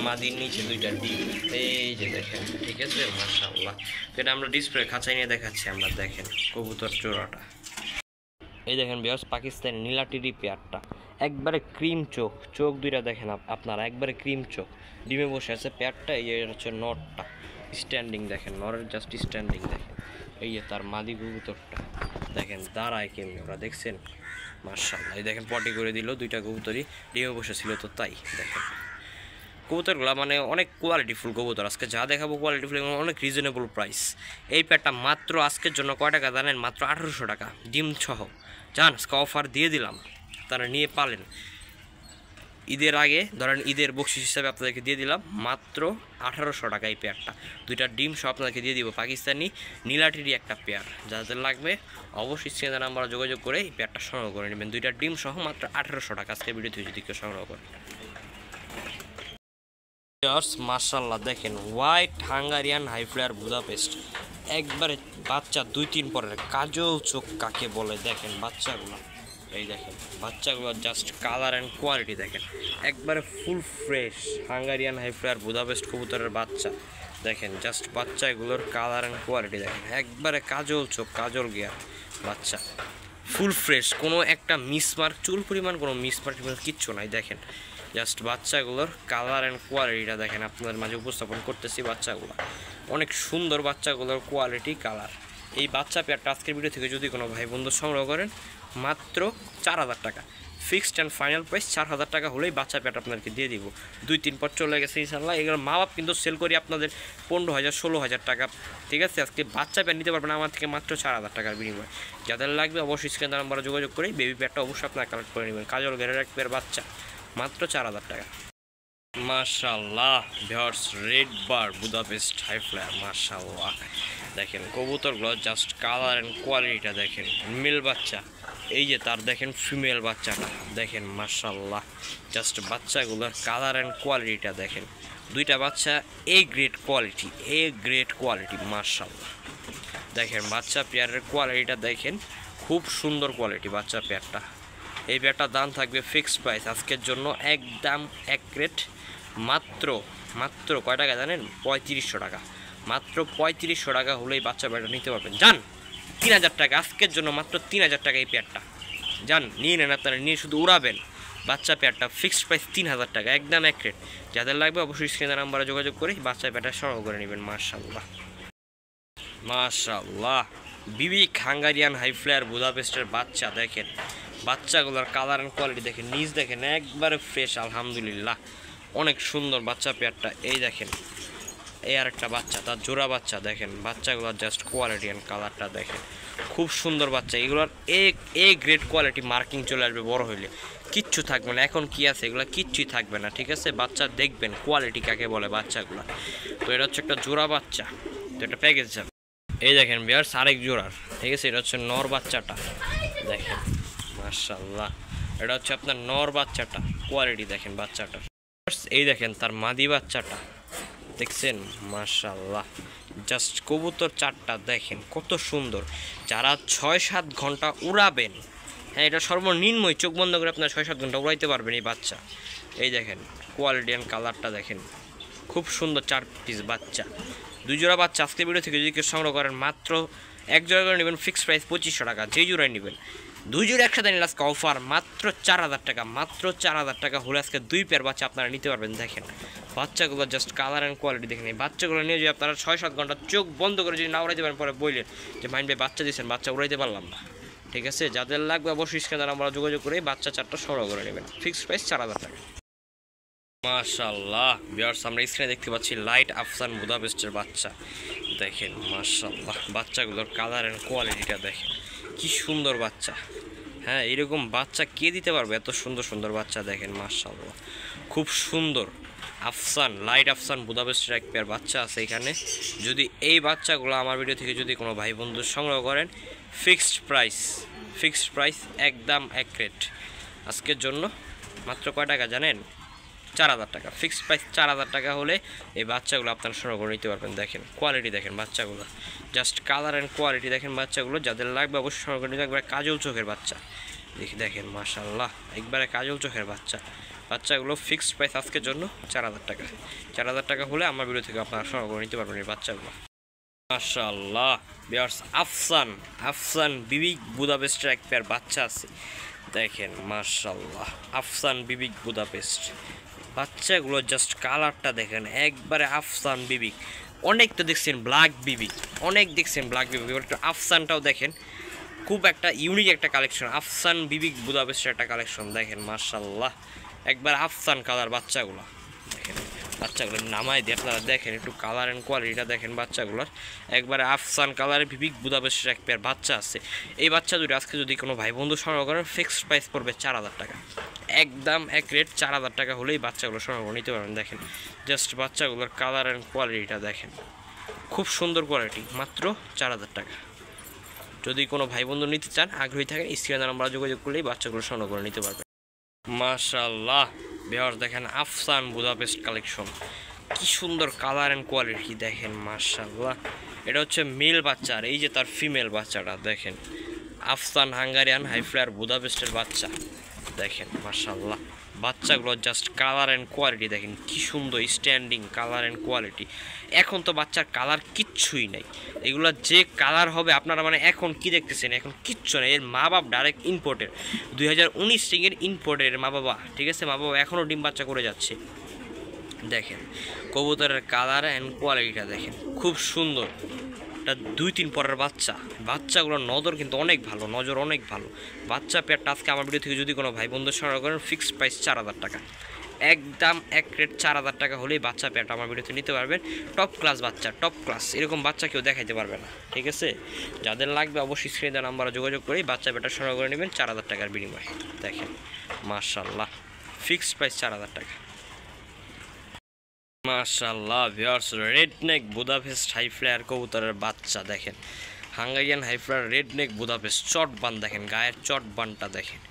মাদির নিচে দুইটা ডিম, এই যে দেখেন, ঠিক আছে মাশাআল্লাহ। এটা আমরা ডিসপ্লে খাঁচাই নিয়ে দেখাচ্ছি আমরা, দেখেন কবুতর জোড়াটা। এই দেখেন ভিউয়ার্স পাকিস্তানের নীলা টেডি পেয়ারটা, একবারে ক্রিম চোখ দুইটা দেখেন আপনারা, একবারে ক্রিম চোখ, ডিমে বসে আছে পেয়ারটা। এই হচ্ছে নটটা, স্ট্যান্ডিং দেখেন, নরের জাস্ট স্ট্যান্ডিং দেখেন। এই যে তার মাদি কবুতরটা দেখেন দাঁড়ায় কেমনি ওরা, দেখছেন মাশাআল্লাহ। এই দেখেন পটি করে দিল, দুইটা কবুতরই ডিমে বসেছিল তো তাই দেখেন। কবুতরগুলো মানে অনেক কোয়ালিটিফুল কবুতর, আজকে যা দেখাবো কোয়ালিটিফুল এবং অনেক রিজনেবল প্রাইস। এই পেয়ারটা মাত্র আজকের জন্য কয় টাকা জানেন? মাত্র 1800 টাকা ডিম সহ। জান আজকে অফার দিয়ে দিলাম, তারা নিয়ে পালেন। ঈদের আগে ধরেন ঈদের বকশিস হিসাবে আপনাদেরকে দিয়ে দিলাম মাত্র 1800 টাকা এই পেয়ারটা। দুইটা ডিম সহ আপনাদেরকে দিয়ে দিব, পাকিস্তানি নীলা টেডি একটা পেয়ার। যাদের লাগবে অবশ্যই স্ক্রিনে নাম্বারে যোগাযোগ করে এই পেয়ারটা সংগ্রহ করে নেবেন। দুইটা ডিম সহ মাত্র 1800 টাকা আজকে ভিডিও থেকে যদি কেউ সংগ্রহ করেন। মাশাআল্লাহ দেখেন white Hungarian high flyer Budapest, একবারে বাচ্চা 2-3 পরের কাজল চোখ কাকে বলে দেখেন বাচ্চাগুলো। এই দেখেন বাচ্চাগুলো জাস্ট কালার অ্যান্ড কোয়ালিটি দেখেন, একবারে full fresh Hungarian high flyer Budapest কবুতরের বাচ্চা দেখেন। জাস্ট বাচ্চাগুলোর কালার অ্যান্ড কোয়ালিটি দেখেন, একবারে কাজল চোখ কাজল গিয়ার বাচ্চা। ফুল ফ্রেশ, কোনো একটা মিসমার্ক চুল পরিমাণ কোনো মিসমার্ক কিচ্ছু নাই। দেখেন জাস্ট বাচ্চাগুলোর কালার অ্যান্ড কোয়ালিটিটা দেখেন, আপনাদের মাঝে উপস্থাপন করতেছি। বাচ্চাগুলো অনেক সুন্দর, বাচ্চাগুলোর কোয়ালিটি কালার। এই বাচ্চা পেয়ারটা আজকের ভিডিও থেকে যদি কোনো ভাই বন্ধু সংগ্রহ করেন মাত্র 4000 টাকা, ফিক্সড অ্যান্ড ফাইনাল প্রাইস 4000 টাকা হলেই বাচ্চা পেয়ারটা আপনাদেরকে দিয়ে দিব। 2-3 পর চলে গেছে ইনশাল্লাহ। এগুলো মা বাপ কিন্তু সেল করি আপনাদের 15,000-16,000 টাকা, ঠিক আছে। আজকে বাচ্চা পেয়ার নিতে পারবেন আমার থেকে মাত্র 4000 টাকার বিনিময়ে। যাদের লাগবে অবশ্যই স্ক্রিনে নাম্বারে যোগাযোগ করে বেবি পেয়ারটা অবশ্যই আপনারা কালেক্ট করে নেবেন। কাজল ঘেরের এক পেয়ার বাচ্চা মাত্র 4000 টাকা। মাশাআল্লাহ viewers, red bar Budapest high flyer, মাশাআল্লাহ দেখেন কবুতরগুলো জাস্ট কালার অ্যান্ড কোয়ালিটিটা দেখেন। মেল বাচ্চা, এই যে তার দেখেন ফিমেল বাচ্চাটা দেখেন, মাশাআল্লাহ জাস্ট বাচ্চাগুলোর কালার অ্যান্ড কোয়ালিটিটা দেখেন। দুইটা বাচ্চা গ্রেড কোয়ালিটি, মাশাআল্লাহ দেখেন বাচ্চা পেয়ারের কোয়ালিটিটা দেখেন, খুব সুন্দর কোয়ালিটি বাচ্চা পেয়ারটা। এই পেয়ারটার দাম থাকবে ফিক্সড প্রাইস আজকের জন্য একদম এক রেট, মাত্র কয় টাকা জানেন? 3500 টাকা। মাত্র 3500 টাকা হলেই বাচ্চা পেয়ারটা নিতে পারবেন। যান 3000 টাকা আজকের জন্য, মাত্র 3000 টাকা এই পেয়ারটা। যান নিয়ে নেন, আপনারা নিয়ে শুধু উড়াবেন। বাচ্চা পেয়ারটা ফিক্সড প্রাইস 3000 টাকা, একদম এক রেট। যাদের লাগবে অবশ্যই স্ক্রিনে নাম্বারে যোগাযোগ করে বাচ্চা পেয়ারটা সংগ্রহ করে নেবেন। মাশাআল্লাহ বিবিক হাঙ্গারিয়ান হাই ফ্লায়ার বুদাপেস্টের বাচ্চা দেখেন, বাচ্চাগুলোর কালার অ্যান্ড কোয়ালিটি দেখেন, নিজ দেখেন একবারে ফ্রেশ আলহামদুলিল্লাহ, অনেক সুন্দর বাচ্চা পেয়ারটা। এই দেখেন এই আর একটা বাচ্চা, তার জোড়া বাচ্চা দেখেন, বাচ্চাগুলোর জাস্ট কোয়ালিটি অ্যান্ড কালারটা দেখেন, খুব সুন্দর বাচ্চা। এগুলোর গ্রেড কোয়ালিটি মার্কিং চলে আসবে বড় হইলে, কিচ্ছু থাকবে না। এখন কি আছে এগুলো কিচ্ছুই থাকবে না, ঠিক আছে। বাচ্চা দেখবেন কোয়ালিটি কাকে বলে বাচ্চাগুলো। তো এটা হচ্ছে একটা জোড়া বাচ্চা, তো এটা প্যাকেজ যাবে। এই দেখেন ভিউয়ার্স আরেক জোড়ার, ঠিক আছে। এটা হচ্ছে নর বাচ্চাটা দেখেন, মাশাআল্লাহ এটা হচ্ছে আপনার নর বাচ্চাটা, কোয়ালিটি দেখেন বাচ্চাটার। এই দেখেন তার মাদি বাচ্চাটা দেখছেন, মাশাআল্লাহ জাস্ট কবুতর চারটা দেখেন কত সুন্দর। যারা 6-7 ঘন্টা উড়াবেন, হ্যাঁ এটা সর্বনিম্নই, চোখ বন্ধ করে আপনার 6-7 ঘন্টা উড়াইতে পারবেন এই বাচ্চা। এই দেখেন কোয়ালিটি অ্যান্ড কালারটা দেখেন, খুব সুন্দর 4 পিস বাচ্চা, 2 জোড়া বাচ্চা। আজকে ভিডিও থেকে যদি কেউ সংগ্রহ করেন মাত্র এক জোড়া করে নেবেন, ফিক্সড প্রাইস 2500 টাকা। যেই জোড়ায় নেবেন 2 জোড়া একসাথে নিলে আজকে অফার মাত্র 4000 টাকা। মাত্র 4000 টাকা হলে আজকে 2 পেয়ার বাচ্চা আপনারা নিতে পারবেন। দেখেন বাচ্চাগুলো জাস্ট কালার অ্যান্ড কোয়ালিটি দেখেন। এই বাচ্চাগুলো নিয়ে যদি আপনারা 6-7 ঘন্টা চোখ বন্ধ করে যদি না উড়াইতে পারেন, পরে বললেন যে মাইন্ড ভাই বাচ্চা দিয়েছেন, বাচ্চা উড়াইতে পারলাম না, ঠিক আছে। যাদের লাগবে অবশ্যই স্ক্রিনে আমরা যোগাযোগ করে বাচ্চা 4টা সংগ্রহ করে নেবেন, ফিক্সড প্রাইস 4000 টাকা। মাশাআল্লাহ ভিউয়ার্স, আমরা স্ক্রিনে দেখতে পাচ্ছি লাইট আফসান বুদাপেস্টের বাচ্চা দেখেন, মাশাআল্লাহ বাচ্চাগুলোর কালার অ্যান্ড কোয়ালিটিটা দেখেন, কি সুন্দর বাচ্চা। হ্যাঁ এরকম বাচ্চা কে দিতে পারবে? এত সুন্দর সুন্দর বাচ্চা দেখেন, মাশাআল্লাহ খুব সুন্দর। আফসান লাইট আফসান বুদাপেস্টের এক পেয়ার বাচ্চা আছে এখানে। যদি এই বাচ্চাগুলো আমার ভিডিও থেকে যদি কোনো ভাই বন্ধু সংগ্রহ করেন, ফিক্সড প্রাইস একদম এক রেট আজকের জন্য। মাত্র কয় টাকা জানেন? 4000 টাকা, ফিক্সড প্রাইস 4000 টাকা হলে এই বাচ্চাগুলো আপনারা সংগ্রহ করে নিতে পারবেন। দেখেন কোয়ালিটি দেখেন বাচ্চাগুলো, জাস্ট কালার অ্যান্ড কোয়ালিটি দেখেন বাচ্চাগুলো। যাদের লাগবে অবশ্যই সংগ্রহ করে নিতে। একবারে কাজল চোখের বাচ্চা দেখেন, মাশাআল্লাহ একবারে কাজল চোখের বাচ্চাগুলো ফিক্সড প্রাইস আজকের জন্য 4000 টাকা। 4000 টাকা হলে আমার ভিডিও থেকে আপনারা সংগ্রহ করে নিতে পারবেন এই বাচ্চাগুলো। মাশাআল্লাহ ভিউয়ার্স আফসান বিবিক বুদাপেস্টের এক পেয়ার বাচ্চা আছে দেখেন, মাশাআল্লাহ আফসান বিবিক বুদাপেস্ট বাচ্চাগুলো জাস্ট কালারটা দেখেন একবারে আফসান বিবিক। অনেক তো দেখছেন ব্ল্যাক বিবিক, এবার একটু আফসানটাও দেখেন, খুব একটা ইউনিক একটা কালেকশন। আফসান বিবিক বুদাপেস্টের একটা কালেকশন দেখেন, মাশাআল্লাহ একবার আফসান কালার বাচ্চাগুলো দেখেন। বাচ্চাগুলো নামাই দিয়ে আপনারা দেখেন একটু কালার অ্যান্ড কোয়ালিটিটা দেখেন বাচ্চাগুলোর, একবারে আফসান কালারের বিবিক বুদাপেস্টের এক পেয়ার বাচ্চা আছে। এই বাচ্চা দুটো আজকে যদি কোনো ভাই বন্ধু সংগ্রহ করেন, ফিক্সড প্রাইস পড়বে 4000 টাকা, একদম এক রেট 4000 টাকা হলেই বাচ্চাগুলো সংগ্রহ করে নিতে পারবেন। দেখেন জাস্ট বাচ্চাগুলোর কালার অ্যান্ড কোয়ালিটিটা দেখেন, খুব সুন্দর কোয়ালিটি, মাত্র 4000 টাকা। যদি কোনো ভাই বন্ধু নিতে চান, আগ্রহী থাকেন, স্ক্রিনে আমরা যোগাযোগ করলেই বাচ্চাগুলো সংগ্রহ করে নিতে পারবেন। মাশাআল্লাহ ভিউয়ার্স দেখেন আফসান বুদাপেস্ট কালেকশন, কি সুন্দর কালার অ্যান্ড কোয়ালিটি দেখেন, মাশাআল্লাহ। এটা হচ্ছে মেল বাচ্চা, আর এই যে তার ফিমেল বাচ্চাটা দেখেন, আফসান হাঙ্গারিয়ান হাই ফ্লায়ার বুদাপেস্টের বাচ্চা দেখেন, মাশাআল্লাহ বাচ্চাগুলো জাস্ট কালার অ্যান্ড কোয়ালিটি দেখেন কি সুন্দর স্ট্যান্ডিং কালার অ্যান্ড কোয়ালিটি। এখন তো বাচ্চার কালার কিচ্ছুই নাই, এগুলো যে কালার হবে আপনারা মানে এখন কি দেখতেছেন, এখন কিচ্ছু নেই। এর মা বাপ ডাইরেক্ট ইম্পোর্টের 2019 সিংয়ের ইম্পোর্টের মা বাবা, ঠিক আছে, মা বাবা এখনও ডিম বাচ্চা করে যাচ্ছে। দেখেন কবুতরের কালার অ্যান্ড কোয়ালিটিটা দেখেন খুব সুন্দর। এটা 2-3 পরের বাচ্চা, বাচ্চাগুলোর নজর কিন্তু অনেক ভালো, নজর অনেক ভালো। বাচ্চা পেয়ারটা আজকে আমার ভিডিও থেকে যদি কোনো ভাই বন্ধু সংগ্রহ করেন ফিক্সড প্রাইস 4000 টাকা, একদম এক রেট 4000 টাকা হলেই বাচ্চা পেয়ারটা আমার ভিডিওতে নিতে পারবেন। টপ ক্লাস বাচ্চা, টপ ক্লাস, এরকম বাচ্চা কেউ দেখাইতে পারবে না, ঠিক আছে। যাদের লাগবে অবশ্যই স্ক্রিনে দেওয়া নাম্বারে যোগাযোগ করেই বাচ্চা পেয়ারটা সংগ্রহ করে নেবেন 4000 টাকার বিনিময়ে। দেখেন মাশাআল্লাহ, ফিক্সড প্রাইস 4000 টাকা। মাশাআল্লাহ viewers, red neck Budapest high flyer কবুতরের বাচ্চা দেখেন, Hungarian high flyer red neck Budapest চট বান দেখেন, গায়ের চট বানটা দেখেন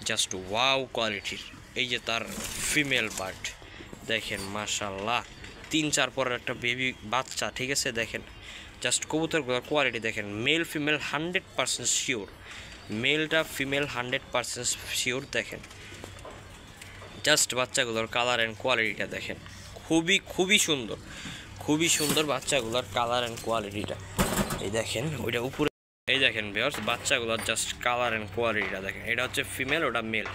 জাস্ট ওয়াও কোয়ালিটির। এই যে তার ফিমেল বার্ড দেখেন মাশাআল্লাহ, 3-4 পরের একটা বেবি বাচ্চা, ঠিক আছে। দেখেন জাস্ট কবুতরগুলোর কোয়ালিটি দেখেন, মেল ফিমেল 100% শিওর, মেলটা ফিমেল 100% শিওর। দেখেন জাস্ট বাচ্চাগুলোর কালার অ্যান্ড কোয়ালিটিটা দেখেন, খুবই সুন্দর, খুবই সুন্দর বাচ্চাগুলোর কালার অ্যান্ড কোয়ালিটিটা। এই দেখেন ওইটা উপরে, এই দেখেন ভিউয়ার্স বাচ্চাগুলোর জাস্ট কালার অ্যান্ড কোয়ালিটিটা দেখেন। এটা হচ্ছে ফিমেল, ওটা male,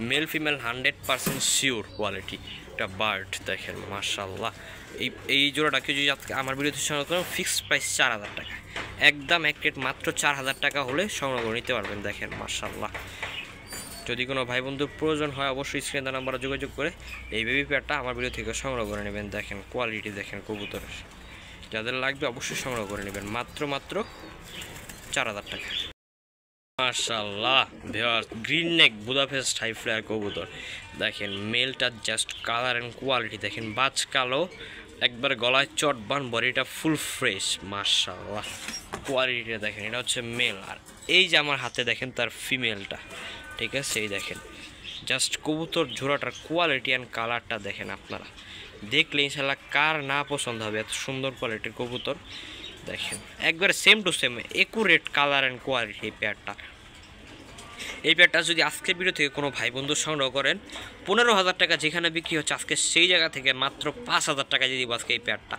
male female 100% sure quality এটা বার্ড দেখেন মাশাআল্লাহ। এই জোড়াটাকে যদি আজকে আমার ভিডিওতে সংগ্রহ করেন ফিক্সড প্রাইস 4000 টাকা, একদম এক রেট মাত্র 4000 টাকা হলে সংগ্রহ করে নিতে পারবেন। দেখেন মাশাআল্লাহ, যদি কোনো ভাই বন্ধুর প্রয়োজন হয় অবশ্যই স্ক্রিনে দেওয়া নাম্বারে যোগাযোগ করে এই বেবি পেয়ারটা আমার ভিডিও থেকে সংগ্রহ করে নেবেন। দেখেন কোয়ালিটি দেখেন কবুতরের, যাদের লাগবে অবশ্যই সংগ্রহ করে নেবেন মাত্র 4000 টাকা। মাশাআল্লাহ viewers, green neck Budapest high flyer কবুতর দেখেন, মেলটা জাস্ট কালার অ্যান্ড কোয়ালিটি দেখেন, বাজ কালো, একবার গলায় চট বান, বডিটা ফুল ফ্রেশ মাশাআল্লাহ, কোয়ালিটিটা দেখেন। এটা হচ্ছে মেল, আর এই যে আমার হাতে দেখেন তার ফিমেলটা, ঠিক আছে। এই দেখেন জাস্ট কবুতর জোড়াটার কোয়ালিটি অ্যান্ড কালারটা দেখেন, আপনারা দেখলে ইনশাল্লাহ কার না পছন্দ হবে, এত সুন্দর কোয়ালিটির কবুতর দেখেন, একবারে same to same accurate colour and quality. এই পেয়ারটা যদি আজকের ভিডিও থেকে কোনো ভাই বন্ধু সংগ্রহ করেন 15000 টাকা যেখানে বিক্রি হচ্ছে আজকে সেই জায়গা থেকে মাত্র 5000 টাকা দিয়ে দিব আজকে এই পেয়ারটা।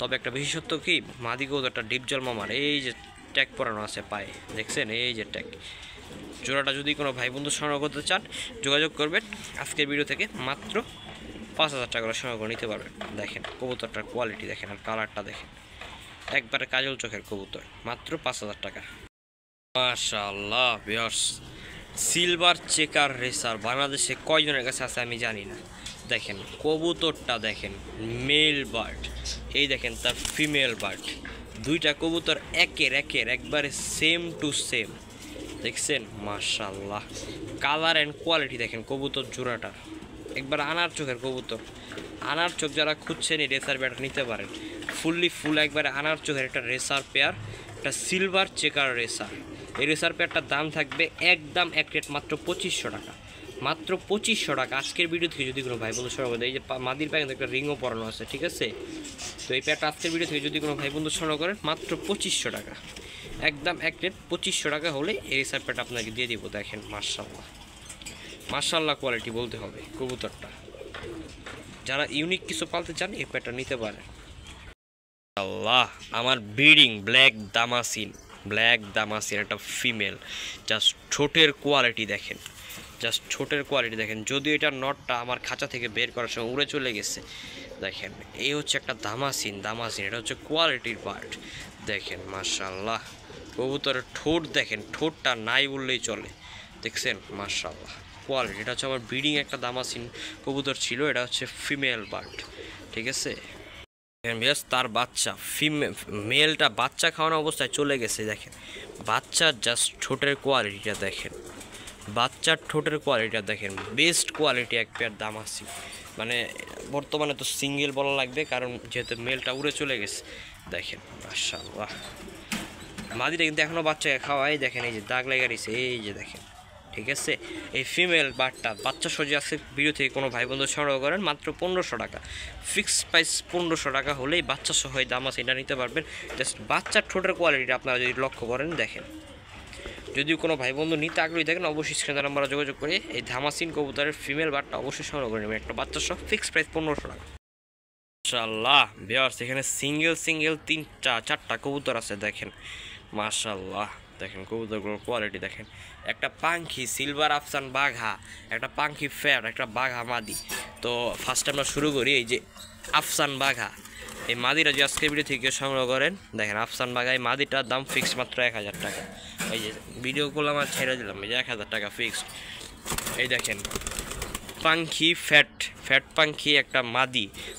তবে একটা বিশেষত্ব কি, মাদি কবুতরটা ডিপ জল মামার এই যে ট্যাগ পরানো আছে পায়ে, দেখছেন এই যে ট্যাগ, জোড়াটা যদি কোনো ভাই বন্ধু সংগ্রহ করতে চান যোগাযোগ করবেন আজকের ভিডিও থেকে মাত্র 5000 টাকা করে সংগ্রহ করে নিতে পারবেন। দেখেন কবুতরটার কোয়ালিটি দেখেন আর কালারটা দেখেন, একবারে কাজল চোখের কবুতর, মাত্র 5000 টাকা। মাশাআল্লাহ ভিউয়ার্স, সিলভার চেকার রেসার বাংলাদেশে কয়জনের কাছে আছে আমি জানি না। দেখেন কবুতরটা দেখেন, মেল বার্ড, এই দেখেন তার ফিমেল বার্ড, দুইটা কবুতর একবারে সেম টু সেম, দেখছেন মাশাআল্লাহ, কালার অ্যান্ড কোয়ালিটি দেখেন কবুতর জোড়াটার, একবার আনার চোখের কবুতর, আনার চোখ যারা খুঁজছেন এই রেসার পেয়ারটা নিতে পারেন, ফুল একবারে আনার চোখের একটা রেসার পেয়ার, একটা সিলভার চেকার রেসার। এই রেসার পেয়ারটার দাম থাকবে একদম এক রেট মাত্র 2500 টাকা, মাত্র 2500 টাকা। আজকের ভিডিও থেকে যদি কোনো ভাই বন্ধু সংগ্রহ করেন, এই যে মাদির পায়ে একটা রিংও পরানো আছে, ঠিক আছে। তো এই পেয়ারটা আজকের ভিডিও থেকে যদি কোনো ভাই বন্ধু সংগ্রহ করেন মাত্র 2500 টাকা, একদম এক রেট 2500 টাকা হলে এই রেসার পেয়ারটা আপনাকে দিয়ে দিব। দেখেন মাশাআল্লাহ, মাশাআল্লাহ কোয়ালিটি বলতে হবে কবুতরটা, যারা ইউনিক কিছু পালতে চান এই পেয়ারটা নিতে পারেন। আল্লাহ, আমার ব্রিডিং ব্ল্যাক দামাসিন একটা ফিমেল, জাস্ট ঠোঁটের কোয়ালিটি দেখেন, যদিও এটা নটটা আমার খাঁচা থেকে বের করার সময় উড়ে চলে গেছে। দেখেন এই হচ্ছে একটা দামাসিন, এটা হচ্ছে কোয়ালিটির বার্ড। দেখেন মাশাআল্লাহ, কবুতরের ঠোঁট দেখেন, ঠোঁটটা নাই বললেই চলে, দেখছেন মাশাআল্লাহ কোয়ালিটি। এটা হচ্ছে আমার ব্রিডিং একটা দামাসিন কবুতর ছিল, এটা হচ্ছে ফিমেল বার্ড, ঠিক আছে। তার বাচ্চা মেলটা বাচ্চা খাওয়ানো অবস্থায় চলে গেছে। দেখেন বাচ্চার জাস্ট ঠোঁটের কোয়ালিটিটা দেখেন, বেস্ট কোয়ালিটি এক পেয়ার দামাসিন, মানে বর্তমানে তো সিঙ্গেল বলা লাগবে কারণ যেহেতু মেলটা উড়ে চলে গেছে। দেখেন মাশাআল্লাহ, মাদিটা কিন্তু এখনও বাচ্চাকে খাওয়াই, দেখেন এই যে দাগ লেগে গেছে, এই যে দেখেন, ঠিক আছে। এই ফিমেল বার্ডটা বাচ্চা সজি আছে ভিডিও থেকে কোনো ভাই বন্ধু সংগ্রহ করেন মাত্র 1500 টাকা, ফিক্সড প্রাইস 1500 টাকা হলেই বাচ্চা সহ দাম আছে এটা নিতে পারবেন। জাস্ট বাচ্চার ঠোঁটের কোয়ালিটিটা আপনারা যদি লক্ষ্য করেন দেখেন যদিও কোনো ভাই বন্ধু নিতে আগ্রহী থাকেন অবশ্যই স্ক্রিনে নাম্বারে যোগাযোগ করে এই ধামাসিন কবুতরের ফিমেল বারটা অবশ্যই সংগ্রহ করে নেবেন। একটা বাচ্চা সহ ফিক্সড প্রাইস 1500 টাকা। মাশাআল্লাহ ভিউয়ার্স, এখানে সিঙ্গেল চারটা কবুতর আছে দেখেন। মাশাআল্লাহ দেখেন কবুতরগুলোর কোয়ালিটি দেখেন। একটা পাখি সিলভার আফসান বাঘা, একটা পাখি ফ্যাট, একটা বাঘা মাদি। তো ফার্স্ট আমরা শুরু করি এই যে আফসান বাঘা। এই মাদিটা যে আজকে ভিডিও থেকে সংগ্রহ করেন দেখেন আফসান বাঘা। এই মাদিটার দাম ফিক্সড মাত্র 1000 টাকা। এই যে ভিডিও করলাম আর ছেড়ে দিলাম, এই যে 1000 টাকা ফিক্সড। এই দেখেন পাখি ফ্যাট পাখি একটা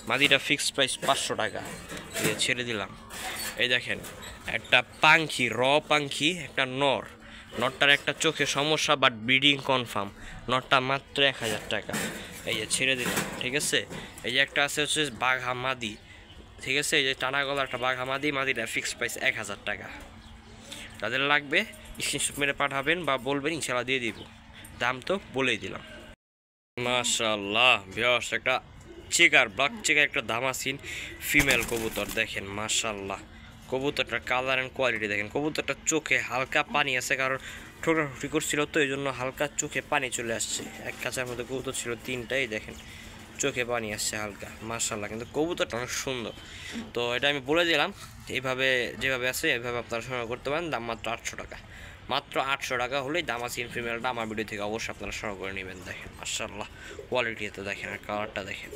মাদিটা ফিক্সড প্রাইস 500 টাকা। এই যে ছেড়ে দিলাম। এই দেখেন একটা পাখি পাখি একটা নরটার একটা চোখে সমস্যা বাট ব্রিডিং কনফার্ম, নরটা মাত্র 1000 টাকা। এই যে ছেড়ে দিলাম, ঠিক আছে। এই যে একটা আছে হচ্ছে বাঘা মাদি, ঠিক আছে। এই যে টানা গলা একটা বাঘা মাদিটা ফিক্সড প্রাইস 1000 টাকা। তাদের লাগবে স্ক্রিনশট মেরে পাঠাবেন বা বলবেন, ইনশাআল্লাহ দিয়ে দিব। দাম তো বলেই দিলাম। মাশাআল্লাহ ভিউয়ার্স, একটা ব্ল্যাক চেকার একটা ধামাসিন ফিমেল কবুতর দেখেন। মাশাআল্লাহ কবুতরটার কালার অ্যান্ড কোয়ালিটি দেখেন। কবুতরটার চোখে হালকা পানি আছে, কারণ ঠোকরাঠুকি করছিল তো এই জন্য হালকা চোখে পানি চলে আসছে। এক কাছার মধ্যে কবুতর ছিল তিনটাই, দেখেন চোখে পানি আসছে হালকা। মাশাআল্লাহ কিন্তু কবুতরটা অনেক সুন্দর। তো এটা আমি বলে দিলাম, এইভাবে যেভাবে আছে এইভাবে আপনারা সংগ্রহ করতে পারেন। দাম মাত্র 800 টাকা। মাত্র 800 টাকা হলেই দামাসিন ফিমেলটা আমার ভিডিও থেকে অবশ্যই আপনারা সংগ্রহ করে নেবেন। দেখেন মাশাআল্লাহ কোয়ালিটি এতে দেখেন আর কালারটা দেখেন।